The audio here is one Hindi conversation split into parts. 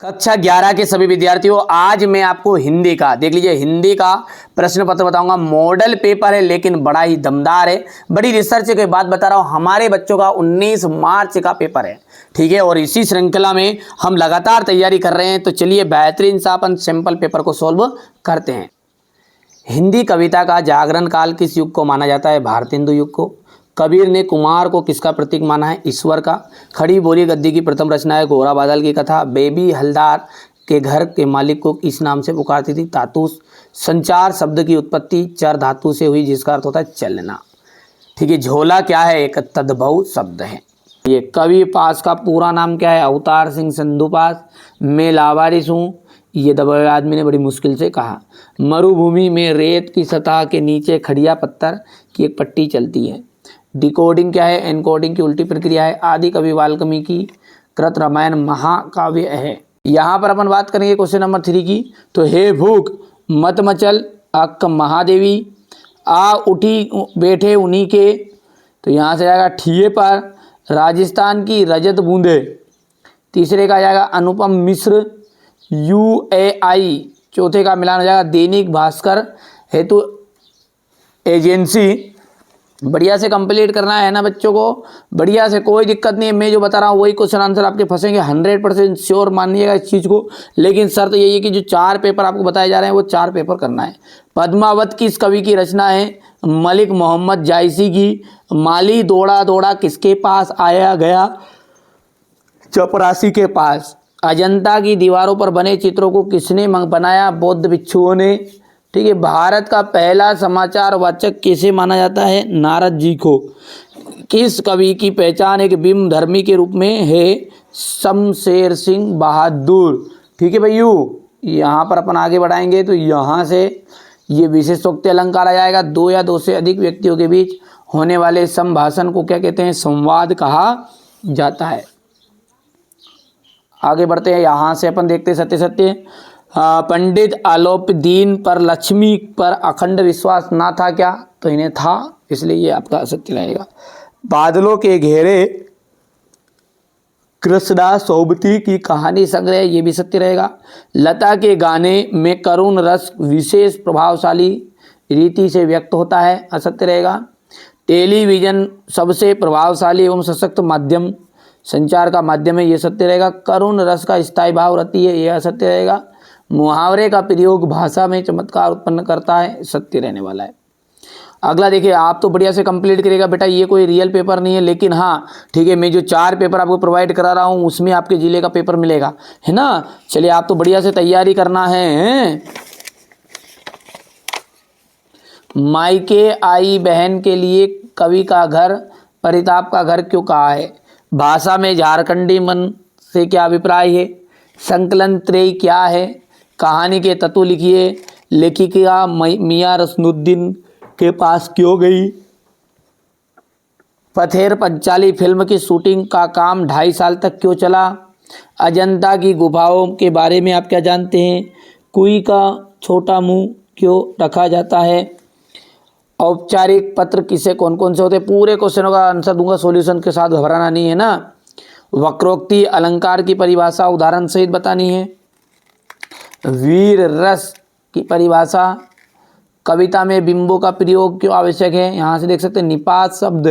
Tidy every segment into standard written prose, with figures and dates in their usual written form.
कक्षा 11 के सभी विद्यार्थियों, आज मैं आपको हिंदी का देख लीजिए, हिंदी का प्रश्न पत्र बताऊंगा। मॉडल पेपर है लेकिन बड़ा ही दमदार है, बड़ी रिसर्च के बाद बता रहा हूं। हमारे बच्चों का 19 मार्च का पेपर है, ठीक है, और इसी श्रृंखला में हम लगातार तैयारी कर रहे हैं। तो चलिए बेहतरीन सा अपन सिंपल पेपर को सोल्व करते हैं। हिंदी कविता का जागरण काल किस युग को माना जाता है? भारतेंदु युग को। कबीर ने कुमार को किसका प्रतीक माना है? ईश्वर का। खड़ी बोली गद्दी की प्रथम रचना है घोड़ा बादल की कथा। बेबी हलदार के घर के मालिक को किस नाम से पुकारती थी? तातूस। संचार शब्द की उत्पत्ति चर धातु से हुई जिसका अर्थ होता है चलना, ठीक है। झोला क्या है? एक तद्भव शब्द है। ये कवि पास का पूरा नाम क्या है? अवतार सिंह संधू पास। मैं लावारिस हूँ, ये दबे आदमी ने बड़ी मुश्किल से कहा। मरुभूमि में रेत की सतह के नीचे खड़िया पत्थर की एक पट्टी चलती है। डिकोडिंग क्या है? एनकोडिंग की उल्टी प्रक्रिया है। आदि कवि वाल्मीकि कृत रामायण महाकाव्य है। यहाँ पर अपन बात करेंगे क्वेश्चन नंबर 3 की। तो हे भूख मत मचल अक्क महादेवी, आ उठी बैठे उन्हीं के। तो यहाँ से आएगा ठिये पर। राजस्थान की रजत बूंदे। तीसरे का जाएगा अनुपम मिश्र UAI। चौथे का मिलान हो जाएगा दैनिक भास्कर हेतु एजेंसी। बढ़िया से कंप्लीट करना है ना बच्चों को, बढ़िया से, कोई दिक्कत नहीं है। मैं जो बता रहा हूँ वही क्वेश्चन आंसर आपके फंसेंगे, 100% श्योर मानिएगा इस चीज़ को। लेकिन शर्त यही है कि जो 4 पेपर आपको बताए जा रहे हैं वो 4 पेपर करना है। पद्मावत किस कवि की रचना है? मलिक मोहम्मद जायसी की। माली दौड़ा दौड़ा किसके पास आया गया? चपरासी के पास। अजंता की दीवारों पर बने चित्रों को किसने बनाया? बौद्ध भिक्षुओं ने, ठीक है। भारत का पहला समाचार वाचक किसे माना जाता है? नारद जी को। किस कवि की पहचान एक बिंब धर्मी के रूप में है? शमशेर सिंह बहादुर, ठीक है भैयू। यहाँ पर अपन आगे बढ़ाएंगे तो यहाँ से ये विशेषोक्ति अलंकार आ जाएगा। 2 या 2 से अधिक व्यक्तियों के बीच होने वाले संभाषण को क्या कहते हैं? संवाद कहा जाता है। आगे बढ़ते हैं, यहाँ से अपन देखते सत्य सत्य। पंडित आलोपदीन पर लक्ष्मी पर अखंड विश्वास ना था क्या? तो इन्हें था, इसलिए ये आपका सत्य रहेगा। बादलों के घेरे कृष्णदास सोबती की कहानी संग्रह, ये भी सत्य रहेगा। लता के गाने में करुण रस विशेष प्रभावशाली रीति से व्यक्त होता है, असत्य रहेगा। टेलीविजन सबसे प्रभावशाली एवं सशक्त माध्यम संचार का माध्यम है, ये सत्य रहेगा। करुण रस का स्थायी भाव रहती है, यह असत्य रहेगा। मुहावरे का प्रयोग भाषा में चमत्कार उत्पन्न करता है, सत्य रहने वाला है। अगला देखिए, आप तो बढ़िया से कंप्लीट करिएगा बेटा, ये कोई रियल पेपर नहीं है, लेकिन हाँ ठीक है, मैं जो 4 पेपर आपको प्रोवाइड करा रहा हूँ उसमें आपके जिले का पेपर मिलेगा, है ना। चलिए, आप तो बढ़िया से तैयारी करना है। मायके आई बहन के लिए कवि का घर परिताप का घर क्यों कहा है? भाषा में झारखंडी मन से क्या अभिप्राय है? संकलन त्रय क्या है? कहानी के तत्व लिखिए। लेखिका मियां रसनुद्दीन के पास क्यों गई? पथेर पंचाली फिल्म की शूटिंग का काम 2.5 साल तक क्यों चला? अजंता की गुफाओं के बारे में आप क्या जानते हैं? कुई का छोटा मुंह क्यों रखा जाता है? औपचारिक पत्र किसे कौन कौन से होते हैं? पूरे क्वेश्चनों का आंसर दूंगा सॉल्यूशन के साथ, घबराना नहीं है ना। वक्रोक्ति अलंकार की परिभाषा उदाहरण सहित बतानी है। वीर रस की परिभाषा। कविता में बिंबों का प्रयोग क्यों आवश्यक है? यहाँ से देख सकते हैं निपात शब्द,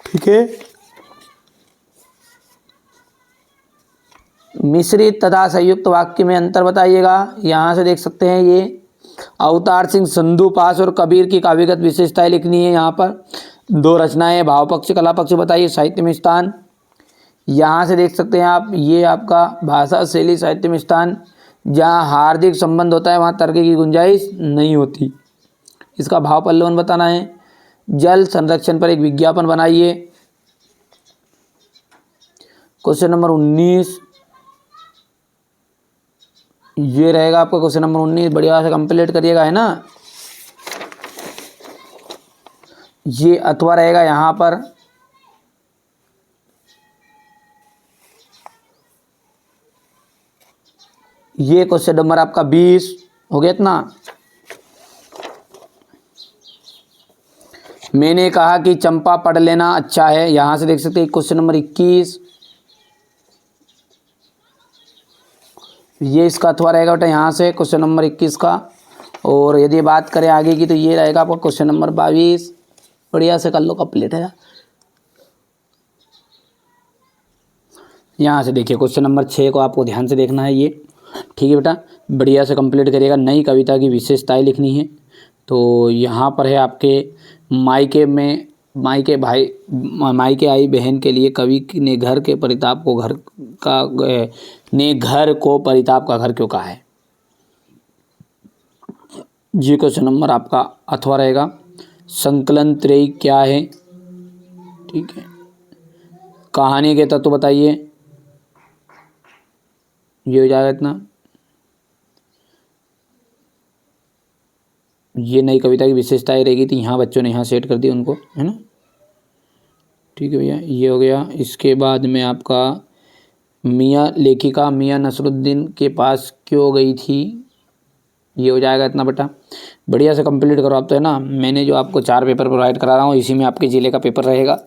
ठीक है। मिश्रित तथा संयुक्त वाक्य में अंतर बताइएगा, यहाँ से देख सकते हैं ये। अवतार सिंह संधू पास और कबीर की काव्यगत विशेषताएं लिखनी है। यहाँ पर 2 रचनाएं, भाव पक्ष कला पक्ष बताइए। साहित्य में स्थान, यहाँ से देख सकते हैं आप, ये आपका भाषा शैली साहित्य में स्थान। जहाँ हार्दिक संबंध होता है वहाँ तर्क की गुंजाइश नहीं होती। इसका भाव पल्लवन बताना है। जल संरक्षण पर एक विज्ञापन बनाइए। क्वेश्चन नंबर 19 ये रहेगा आपका क्वेश्चन नंबर 19, बढ़िया से कंप्लीट करिएगा, है ना। ये अथवा रहेगा यहाँ पर। ये क्वेश्चन नंबर आपका 20 हो गया इतना। मैंने कहा कि चंपा पढ़ लेना अच्छा है, यहाँ से देख सकते हैं क्वेश्चन नंबर 21। ये इसका अथवा रहेगा बेटा यहाँ से क्वेश्चन नंबर 21 का। और यदि बात करें आगे की तो ये रहेगा आपका क्वेश्चन नंबर 22। बढ़िया से कर लो कंप्लीट है। यहाँ से देखिए क्वेश्चन नंबर 6 को आपको ध्यान से देखना है ये, ठीक है बेटा। बढ़िया से कंप्लीट करिएगा। नई कविता की विशेषताएं लिखनी है। तो यहाँ पर है आपके मायके आई बहन के लिए कवि ने घर को परिताप का घर क्यों कहा है। ये क्वेश्चन नंबर आपका अथवा रहेगा। संकलन त्रयी क्या है, ठीक है। कहानी के तत्व बताइए, ये हो जाएगा इतना। ये नई कविता की विशेषताएं रहेगी थी, यहाँ बच्चों ने यहाँ सेट कर दी उनको, है ना, ठीक है भैया। ये हो गया। इसके बाद में आपका लेखिका मियाँ नसरुद्दीन के पास क्यों गई थी, ये हो जाएगा इतना बेटा। बढ़िया से कंप्लीट करो आप। तो है ना, मैंने जो आपको 4 पेपर प्रोवाइड करा रहा हूँ इसी में आपके ज़िले का पेपर रहेगा,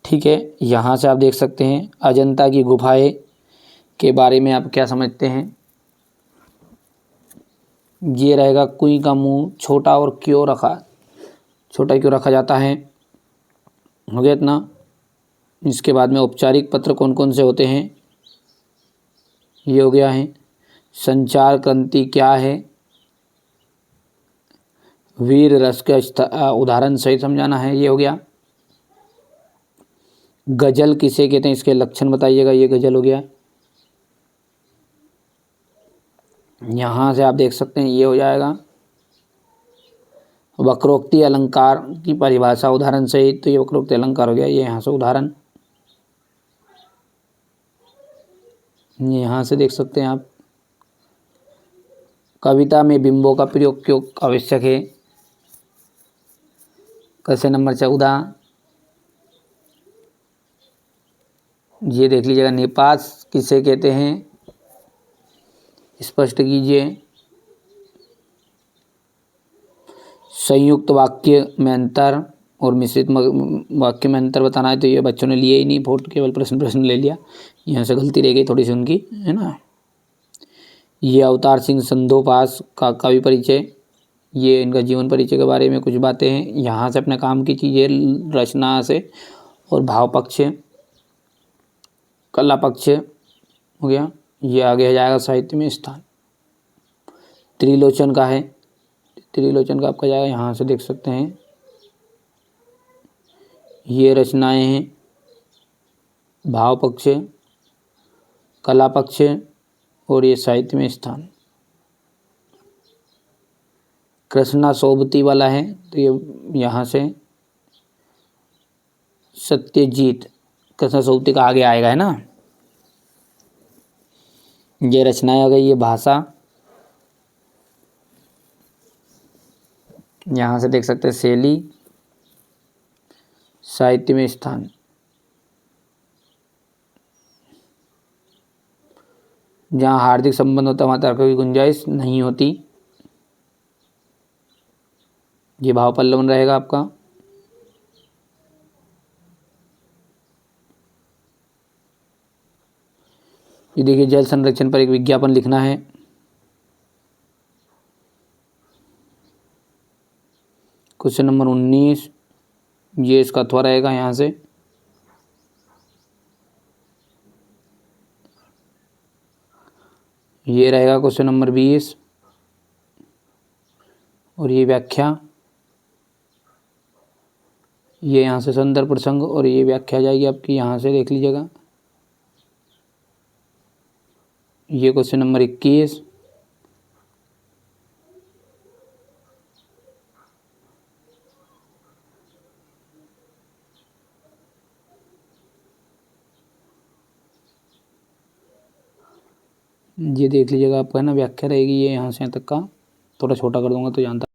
ठीक है। यहाँ से आप देख सकते हैं अजंता की गुफाएं के बारे में आप क्या समझते हैं। ये रहेगा कुएं का मुंह छोटा क्यों रखा जाता है, हो गया इतना। इसके बाद में औपचारिक पत्र कौन कौन से होते हैं, ये हो गया है। संचार क्रांति क्या है, वीर रस का उदाहरण सही समझाना है, ये हो गया। गजल किसे कहते हैं, इसके लक्षण बताइएगा, ये गजल हो गया। यहाँ से आप देख सकते हैं ये हो जाएगा। वक्रोक्ति अलंकार की परिभाषा उदाहरण से, तो ये वक्रोक्ति अलंकार हो गया। ये यहाँ से उदाहरण, यहाँ से देख सकते हैं आप। कविता में बिंबों का प्रयोग क्यों आवश्यक है, क्वेश्चन नंबर 14। ये देख लीजिएगा। निपात किसे कहते हैं, स्पष्ट कीजिए। संयुक्त वाक्य में अंतर और मिश्रित वाक्य में अंतर बताना है, तो ये बच्चों ने लिए ही नहीं, वोट केवल प्रश्न ले लिया। यहाँ से गलती रह गई थोड़ी सी उनकी, है ना। ये अवतार सिंह संधोपास का कवि परिचय, ये इनका जीवन परिचय के बारे में कुछ बातें हैं। यहाँ से अपने काम की चीज़ें रचना से और भाव पक्ष, कला पक्ष हो गया। ये आगे जाएगा साहित्य में स्थान। त्रिलोचन का है, त्रिलोचन का आपका जाएगा, यहाँ से देख सकते हैं। ये रचनाएं हैं, भाव पक्ष, कला पक्ष और ये साहित्य में स्थान। कृष्णा सोबती वाला है, तो ये यहाँ से सत्यजीत कृष्णा सोबती का आगे आएगा, है ना। ये रचनाएं आ गई। ये भाषा, यहाँ से देख सकते हैं शैली, साहित्य में स्थान। जहाँ हार्दिक संबंध होता है वहाँ तर्क की गुंजाइश नहीं होती। ये भाव पल्लवन रहेगा आपका। ये देखिए जल संरक्षण पर एक विज्ञापन लिखना है। क्वेश्चन नंबर 19, ये इसका अथवा रहेगा यहाँ से। ये रहेगा क्वेश्चन नंबर 20 और ये व्याख्या, ये यहाँ से संदर्भ प्रसंग और ये व्याख्या जाएगी आपकी, यहाँ से देख लीजिएगा। ये क्वेश्चन नंबर 21, ये देख लीजिएगा आपका, है ना, व्याख्या रहेगी। ये यहाँ से यहाँ तक का, थोड़ा छोटा कर दूंगा तो जानता